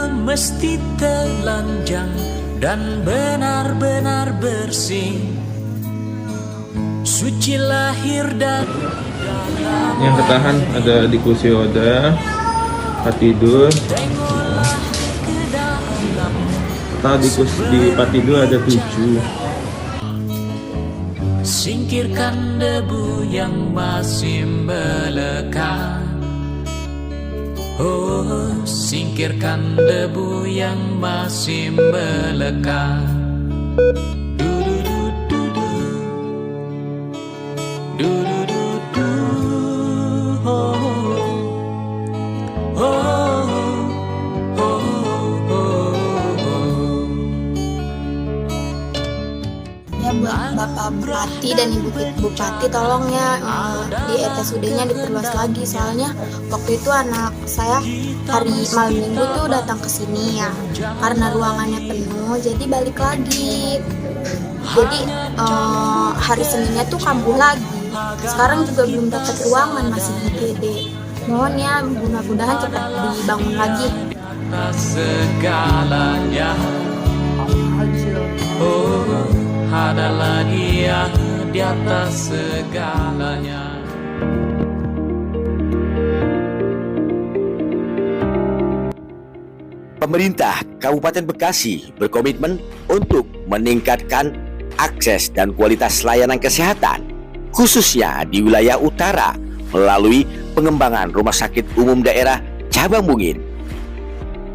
mesti telanjang dan benar-benar bersih, suci lahir dan dalam. Yang ketahan ada di kursi roda, tempat tidur. Total di tempat tidur ada 7. Singkirkan debu yang masih melekat. Oh, singkirkan debu yang masih melekat. Du-du-du-du-du. Du-du-du-du. Oh, oh, oh, oh, oh. Ya buat Bapak Bupati dan Ibu Bupati tolong ya di RSUD-nya diperluas lagi, soalnya waktu itu anak saya hari malam minggu tuh datang ke sini ya, karena ruangannya penuh jadi balik lagi. Jadi hari Seninnya tuh kambuh lagi. Sekarang juga belum dapat ruangan, masih di IGD. Mohon ya, mudah-mudahan cepat dibangun lagi. Segalanya, oh, adalah Dia di atas segalanya. Pemerintah Kabupaten Bekasi berkomitmen untuk meningkatkan akses dan kualitas layanan kesehatan, khususnya di wilayah utara, melalui pengembangan Rumah Sakit Umum Daerah Cabang Bungin.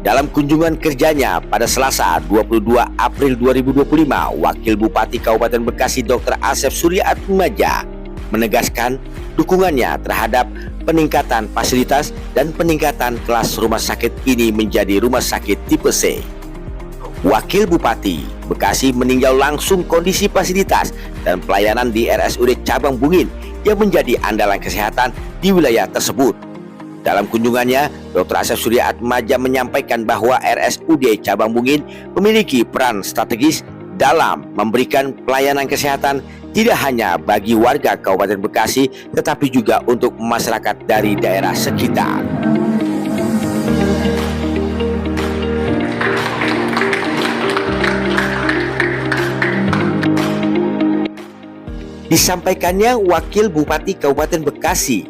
Dalam kunjungan kerjanya pada Selasa 22 April 2025, Wakil Bupati Kabupaten Bekasi Dr. Asep Surya Atmaja menegaskan dukungannya terhadap peningkatan fasilitas dan peningkatan kelas rumah sakit ini menjadi rumah sakit tipe C. Wakil Bupati Bekasi meninjau langsung kondisi fasilitas dan pelayanan di RSUD Cabang Bungin yang menjadi andalan kesehatan di wilayah tersebut. Dalam kunjungannya, Dr. Asep Surya Atmaja menyampaikan bahwa RSUD Cabang Bungin memiliki peran strategis dalam memberikan pelayanan kesehatan tidak hanya bagi warga Kabupaten Bekasi, tetapi juga untuk masyarakat dari daerah sekitar. Disampaikannya Wakil Bupati Kabupaten Bekasi,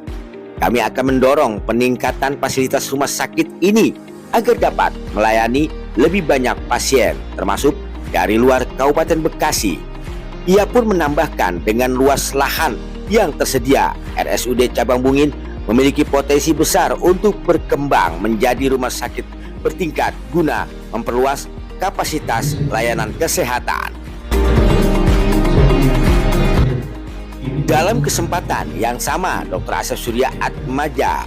kami akan mendorong peningkatan fasilitas rumah sakit ini agar dapat melayani lebih banyak pasien, termasuk dari luar Kabupaten Bekasi. Ia pun menambahkan dengan luas lahan yang tersedia, RSUD Cabang Bungin memiliki potensi besar untuk berkembang menjadi rumah sakit bertingkat guna memperluas kapasitas layanan kesehatan. Dalam kesempatan yang sama, Dr. Asep Surya Atmaja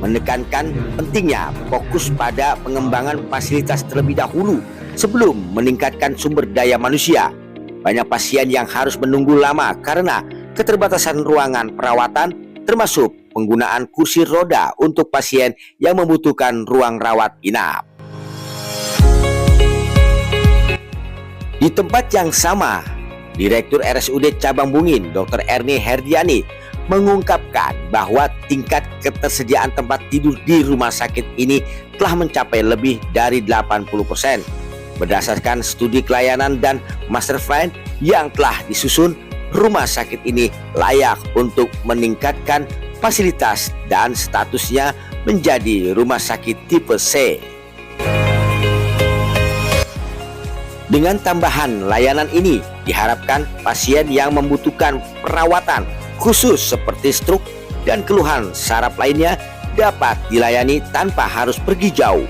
menekankan pentingnya fokus pada pengembangan fasilitas terlebih dahulu sebelum meningkatkan sumber daya manusia. Banyak pasien yang harus menunggu lama karena keterbatasan ruangan perawatan, termasuk penggunaan kursi roda untuk pasien yang membutuhkan ruang rawat inap. Di tempat yang sama, Direktur RSUD Cabang Bungin, Dr. Erni Herdiani, mengungkapkan bahwa tingkat ketersediaan tempat tidur di rumah sakit ini telah mencapai lebih dari 80%. Berdasarkan studi pelayanan dan master plan yang telah disusun, rumah sakit ini layak untuk meningkatkan fasilitas dan statusnya menjadi rumah sakit tipe C. Dengan tambahan layanan ini, diharapkan pasien yang membutuhkan perawatan khusus seperti stroke dan keluhan saraf lainnya dapat dilayani tanpa harus pergi jauh.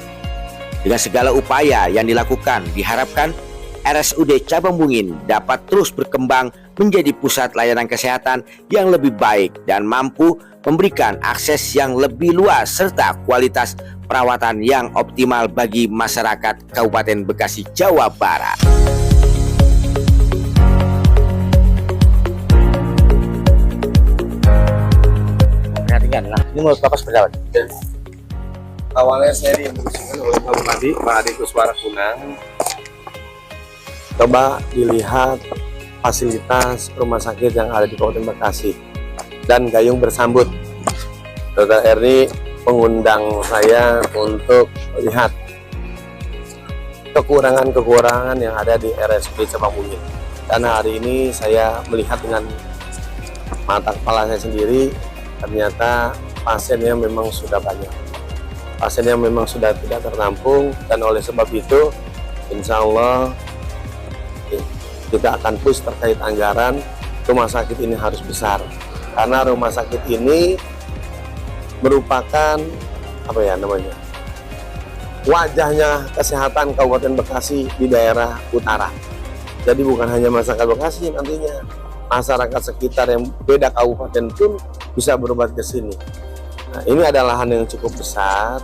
Dengan segala upaya yang dilakukan, diharapkan RSUD Cabang Bungin dapat terus berkembang menjadi pusat layanan kesehatan yang lebih baik dan mampu memberikan akses yang lebih luas serta kualitas perawatan yang optimal bagi masyarakat Kabupaten Bekasi, Jawa Barat. Perhatikan, nah ini menurut Bapak seperti apa? Awalnya saya diinstruksikan oleh Pak Bupati, Pak Adi Kuswara Kunang, coba dilihat fasilitas rumah sakit yang ada di Kabupaten Bekasi, dan gayung bersambut. Dr. Erni mengundang saya untuk lihat kekurangan-kekurangan yang ada di RSUD Cabang Bungin. Karena hari ini saya melihat dengan mata kepala saya sendiri, ternyata pasiennya memang sudah banyak. Pasiennya memang sudah tidak tertampung, dan oleh sebab itu, insya Allah kita akan push terkait anggaran. Rumah sakit ini harus besar, karena rumah sakit ini merupakan apa ya namanya, wajahnya kesehatan Kabupaten Bekasi di daerah utara. Jadi bukan hanya masyarakat Bekasi, nantinya masyarakat sekitar yang beda kabupaten pun bisa berobat ke sini. Nah, ini adalah lahan yang cukup besar.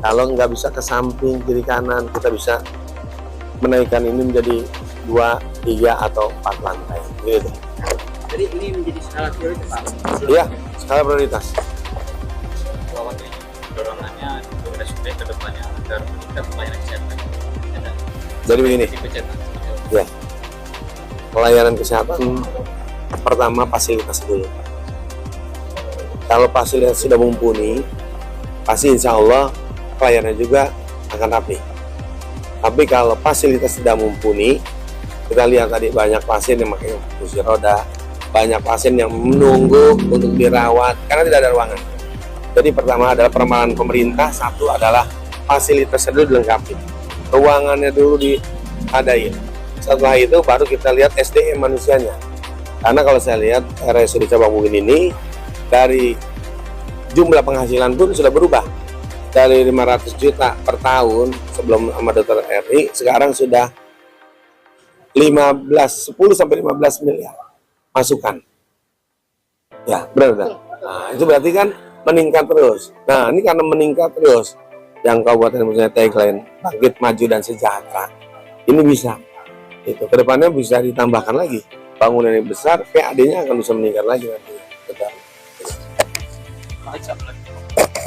Kalau nggak bisa ke samping, kiri kanan, kita bisa menaikkan ini menjadi 2, 3, atau 4 lantai. Gitu. Jadi ini menjadi skala prioritas, Pak? Iya, skala prioritas. Bahwa dorongannya untuk RSUD ke depannya agar meningkat pelayanan kesehatan. Jadi begini, ya, pelayanan kesehatan pertama fasilitas dulu. Kalau fasilitas sudah mumpuni, pasti insya Allah pelayanan juga akan rapi. Tapi kalau fasilitas tidak mumpuni, kita lihat tadi banyak pasien yang pakai kursi roda, banyak pasien yang menunggu untuk dirawat karena tidak ada ruangan. Jadi pertama adalah permasalahan pemerintah, satu adalah fasilitasnya dulu dilengkapi, ruangannya dulu diadain. Setelah itu baru kita lihat SDM manusianya. Karena kalau saya lihat RSUD Cabang Bungin ini dari jumlah penghasilan pun sudah berubah. Dari 500 juta per tahun sebelum sama Dr. RI, sekarang sudah 10 sampai 15 miliar masukan. Ya, benar. Nah, itu berarti kan meningkat terus. Nah, ini karena meningkat terus, yang kabupaten punya tagline bangkit, maju, dan sejahtera. Ini bisa. Itu kedepannya bisa ditambahkan lagi. Bangunan yang besar, PAD-nya akan bisa meningkat lagi nanti. Betul.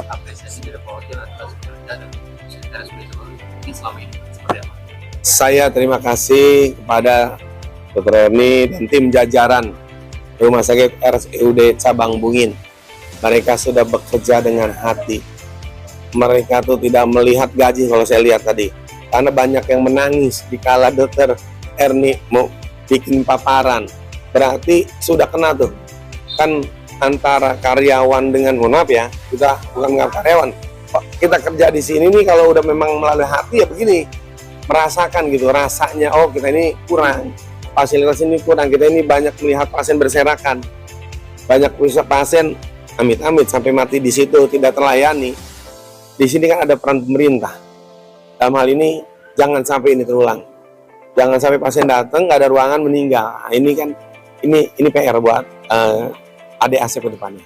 Apresiasi dari perwakilan dan RSUD Cabang Bungin selama ini seperti apa? Saya terima kasih kepada Dr. Erni dan tim jajaran Rumah Sakit RSUD Cabang Bungin. Mereka sudah bekerja dengan hati. Mereka tuh tidak melihat gaji kalau saya lihat tadi. Karena banyak yang menangis dikala Dr. Erni mau bikin paparan. Berarti sudah kena tuh. Kan antara karyawan dengan, mohon maaf ya, kita bukan karyawan. Kita kerja di sini nih kalau udah memang melalui hati ya begini. Merasakan gitu rasanya, oh kita ini kurang, fasilitas ini kurang, kita ini banyak melihat pasien berserakan, banyak pasien amit-amit sampai mati di situ tidak terlayani. Di sini kan ada peran pemerintah dalam hal ini, jangan sampai ini terulang, jangan sampai pasien datang nggak ada ruangan meninggal. Nah, ini kan ini PR buat ADAC ke depannya.